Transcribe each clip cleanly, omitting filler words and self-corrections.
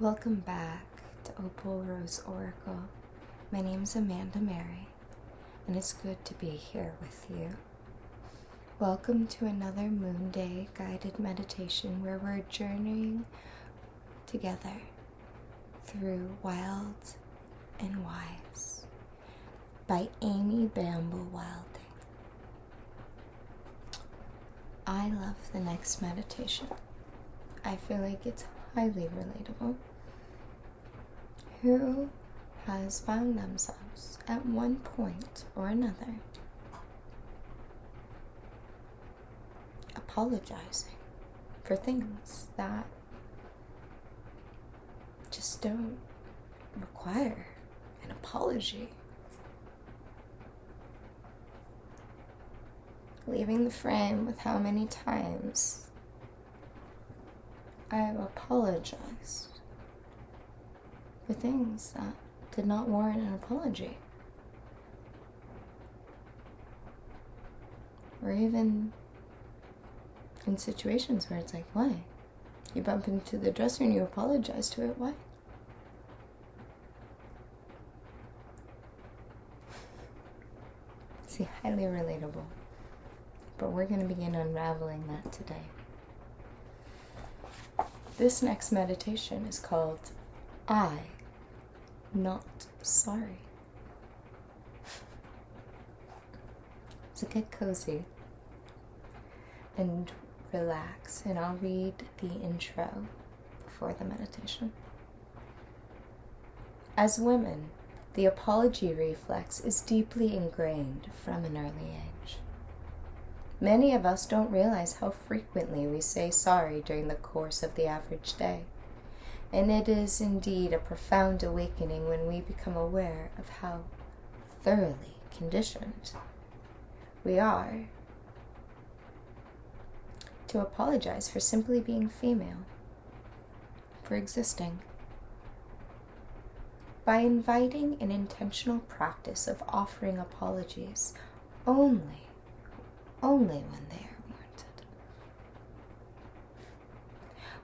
Welcome back to Opal Rose Oracle. My name's Amanda Mary, and it's good to be here with you. Welcome to another Moonday guided meditation where we're journeying together through Wild and Wise by Bammel. I love the next meditation. I feel like it's highly relatable. Who has found themselves at one point or another apologizing for things that just don't require an apology? Leaving the frame with how many times I have apologized for things that did not warrant an apology. Or even in situations where it's like, why? You bump into the dresser and you apologize to it, why? See, highly relatable. But we're going to begin unraveling that today. This next meditation is called Not Sorry. So get cozy and relax, and I'll read the intro before the meditation. As women, the apology reflex is deeply ingrained from an early age. Many of us don't realize how frequently we say sorry during the course of the average day, and it is indeed a profound awakening when we become aware of how thoroughly conditioned we are to apologize for simply being female, for existing. By inviting an intentional practice of offering apologies only when they are warranted,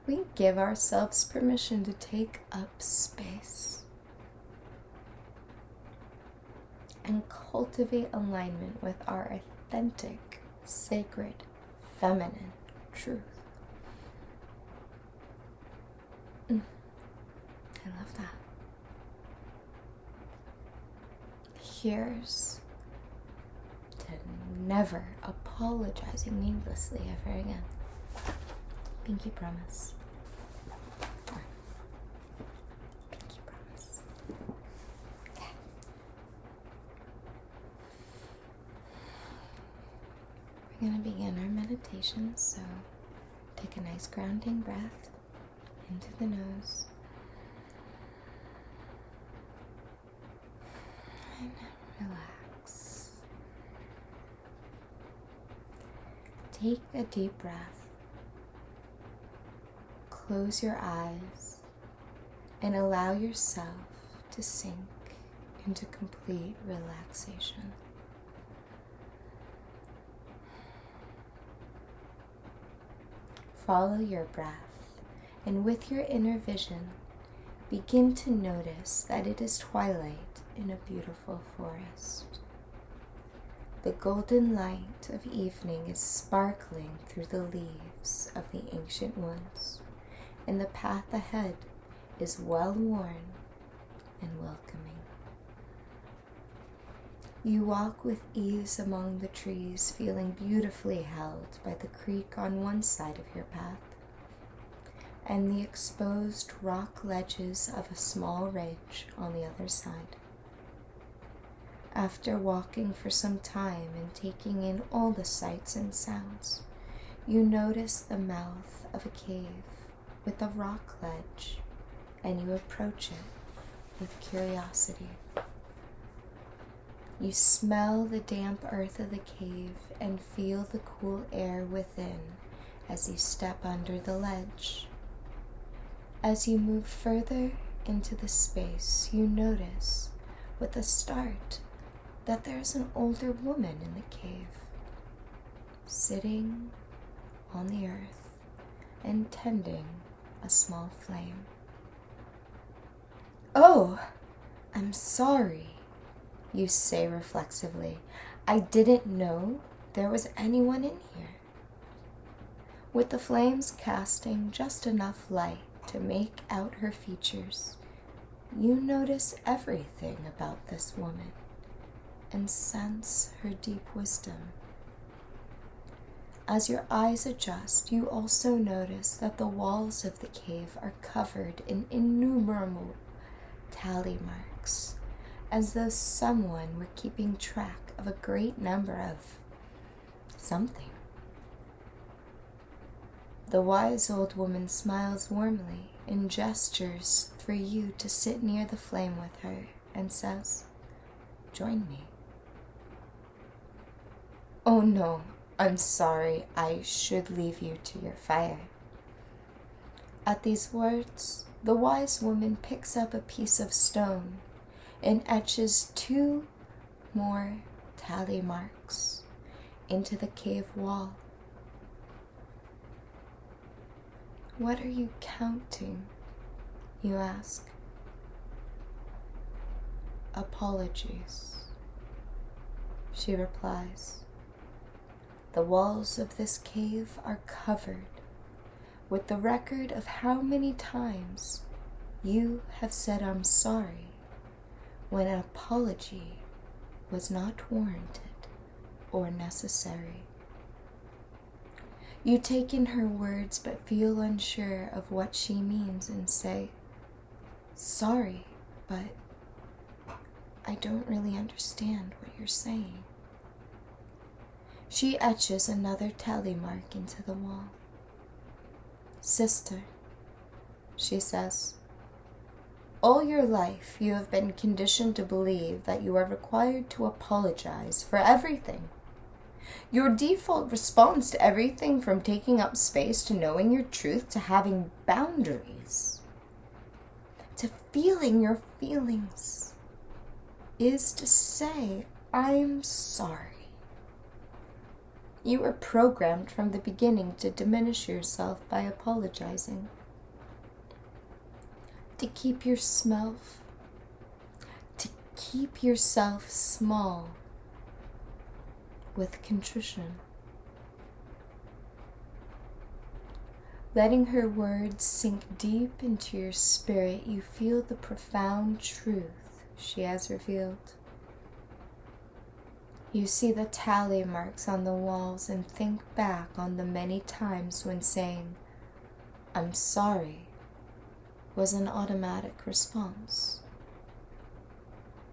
we give ourselves permission to take up space and cultivate alignment with our authentic, sacred, feminine truth. I love that. Here's to never apologizing needlessly ever again. Pinky promise. Pinky promise. Okay. We're going to begin our meditation, so take a nice grounding breath into the nose. And relax. Take a deep breath. Close your eyes and allow yourself to sink into complete relaxation. Follow your breath, and with your inner vision, begin to notice that it is twilight in a beautiful forest. The golden light of evening is sparkling through the leaves of the ancient woods, and the path ahead is well-worn and welcoming. You walk with ease among the trees, feeling beautifully held by the creek on one side of your path and the exposed rock ledges of a small ridge on the other side. After walking for some time and taking in all the sights and sounds, you notice the mouth of a cave with a rock ledge, and you approach it with curiosity. You smell the damp earth of the cave and feel the cool air within as you step under the ledge. As you move further into the space, you notice with a start that there's an older woman in the cave, sitting on the earth and tending a small flame. "Oh, I'm sorry," you say reflexively. "I didn't know there was anyone in here." With the flames casting just enough light to make out her features, you notice everything about this woman and sense her deep wisdom. As your eyes adjust, you also notice that the walls of the cave are covered in innumerable tally marks, as though someone were keeping track of a great number of something. The wise old woman smiles warmly and gestures for you to sit near the flame with her and says, "Join me." "Oh no, I'm sorry, I should leave you to your fire." At these words, the wise woman picks up a piece of stone and etches 2 more tally marks into the cave wall. "What are you counting?" you ask. "Apologies," she replies. "The walls of this cave are covered with the record of how many times you have said 'I'm sorry' when an apology was not warranted or necessary." You take in her words but feel unsure of what she means and say, "Sorry, but I don't really understand what you're saying." She etches another tally mark into the wall. "Sister," she says, "all your life you have been conditioned to believe that you are required to apologize for everything. Your default response to everything from taking up space to knowing your truth to having boundaries to feeling your feelings is to say, 'I'm sorry.' You were programmed from the beginning to diminish yourself by apologizing, to keep yourself small with contrition." Letting her words sink deep into your spirit, you feel the profound truth she has revealed. You see the tally marks on the walls and think back on the many times when saying, "I'm sorry," was an automatic response.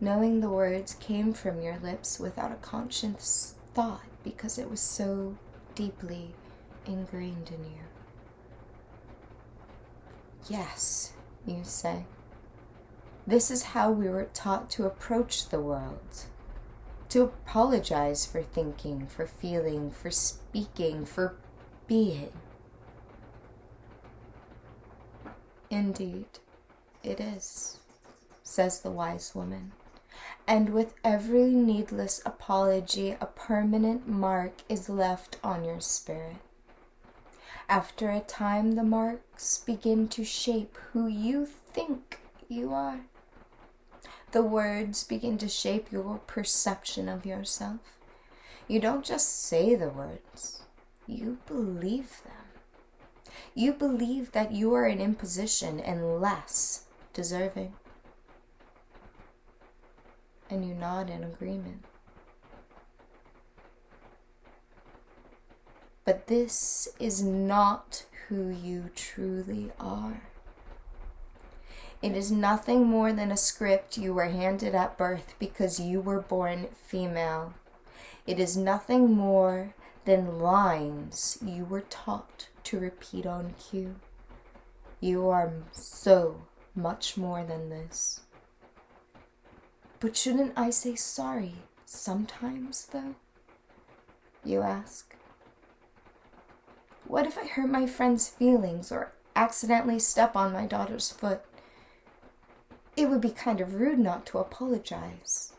Knowing the words came from your lips without a conscious thought because it was so deeply ingrained in you. "Yes," you say, "this is how we were taught to approach the world. To apologize for thinking, for feeling, for speaking, for being." "Indeed, it is," says the wise woman. "And with every needless apology, a permanent mark is left on your spirit. After a time, the marks begin to shape who you think you are. The words begin to shape your perception of yourself. You don't just say the words, you believe them. You believe that you are an imposition and less deserving." And you nod in agreement. But this is not who you truly are. It is nothing more than a script you were handed at birth because you were born female. It is nothing more than lines you were taught to repeat on cue. You are so much more than this. "But shouldn't I say sorry sometimes, though?" you ask. "What if I hurt my friend's feelings or accidentally step on my daughter's foot? It would be kind of rude not to apologize,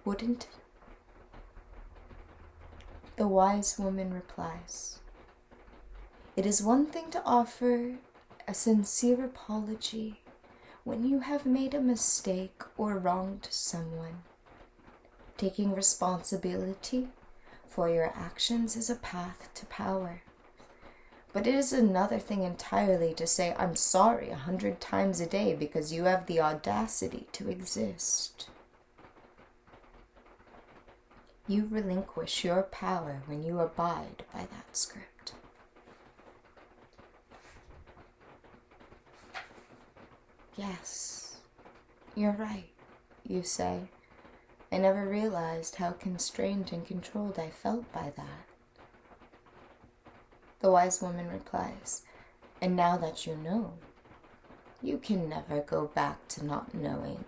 wouldn't it?" The wise woman replies, "It is one thing to offer a sincere apology when you have made a mistake or wronged someone. Taking responsibility for your actions is a path to power. But it is another thing entirely to say, I'm sorry 100 times a day because you have the audacity to exist. You relinquish your power when you abide by that script. Yes, you're right, you say. I never realized how constrained and controlled I felt by that. The wise woman replies, and now that you know, you can never go back to not knowing.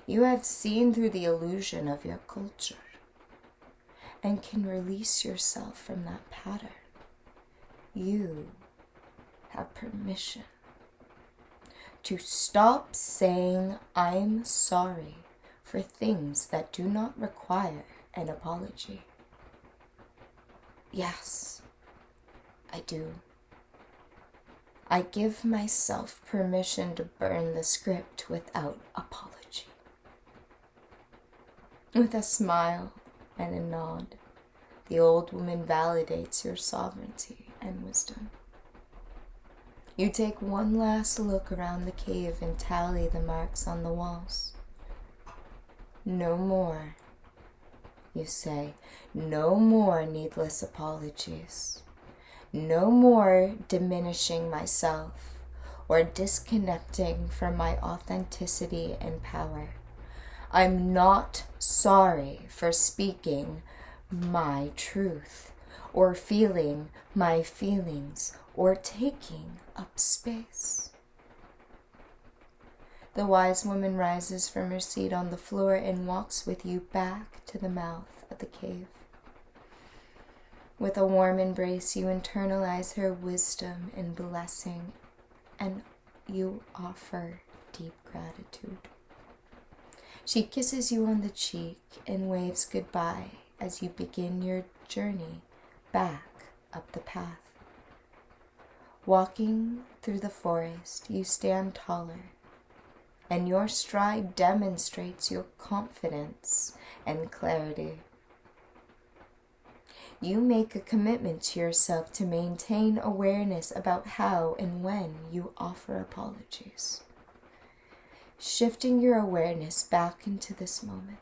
You have seen through the illusion of your culture and can release yourself from that pattern. You have permission to stop saying I'm sorry for things that do not require an apology. Yes, I do. I give myself permission to burn the script without apology. With a smile and a nod, the old woman validates your sovereignty and wisdom. You take one last look around the cave and tally the marks on the walls. No more, you say. No more needless apologies. No more diminishing myself or disconnecting from my authenticity and power. I'm not sorry for speaking my truth or feeling my feelings or taking up space. The wise woman rises from her seat on the floor and walks with you back to the mouth of the cave. With a warm embrace, you internalize her wisdom and blessing, and you offer deep gratitude. She kisses you on the cheek and waves goodbye as you begin your journey back up the path. Walking through the forest, you stand taller, and your stride demonstrates your confidence and clarity. You make a commitment to yourself to maintain awareness about how and when you offer apologies. Shifting your awareness back into this moment,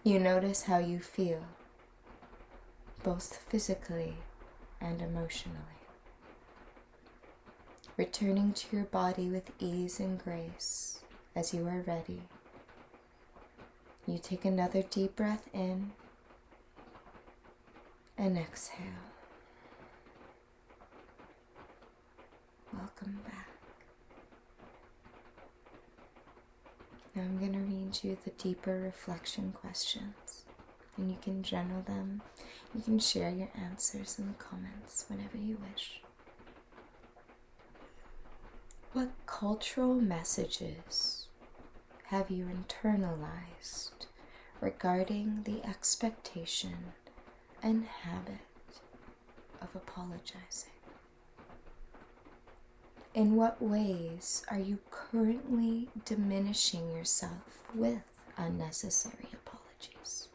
you notice how you feel, both physically and emotionally. Returning to your body with ease and grace as you are ready. You take another deep breath in and exhale. Welcome back. Now I'm going to read you the deeper reflection questions, and you can journal them. You can share your answers in the comments whenever you wish. What cultural messages have you internalized regarding the expectation and habit of apologizing? In what ways are you currently diminishing yourself with unnecessary apologies?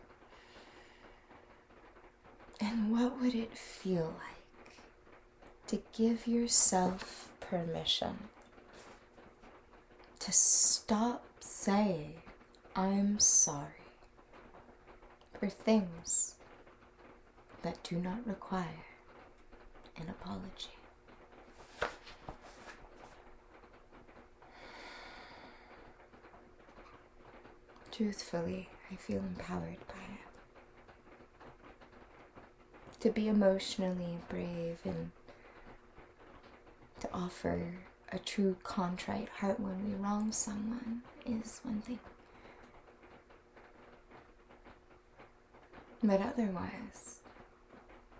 And what would it feel like to give yourself permission to stop saying I'm sorry for things that do not require an apology? Truthfully, I feel empowered by it. To be emotionally brave and to offer a true contrite heart when we wrong someone is one thing. But otherwise,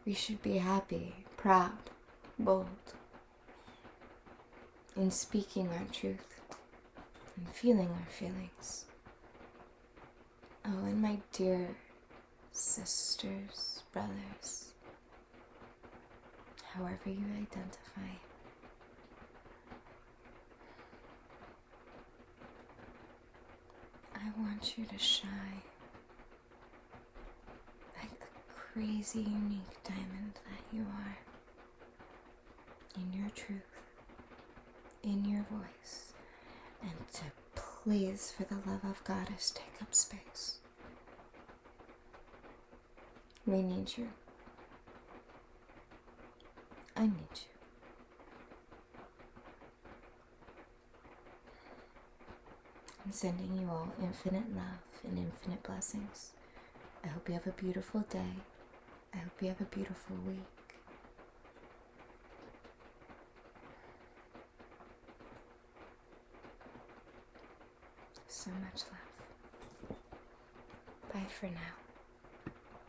we should be happy, proud, bold in speaking our truth and feeling our feelings. Oh, and my dear sisters, brothers, however you identify, want you to shine like the crazy, unique diamond that you are, in your truth, in your voice, and to please, for the love of Goddess, take up space. We need you. I need you. I'm sending you all infinite love and infinite blessings. I hope you have a beautiful day. I hope you have a beautiful week. So much love. Bye for now.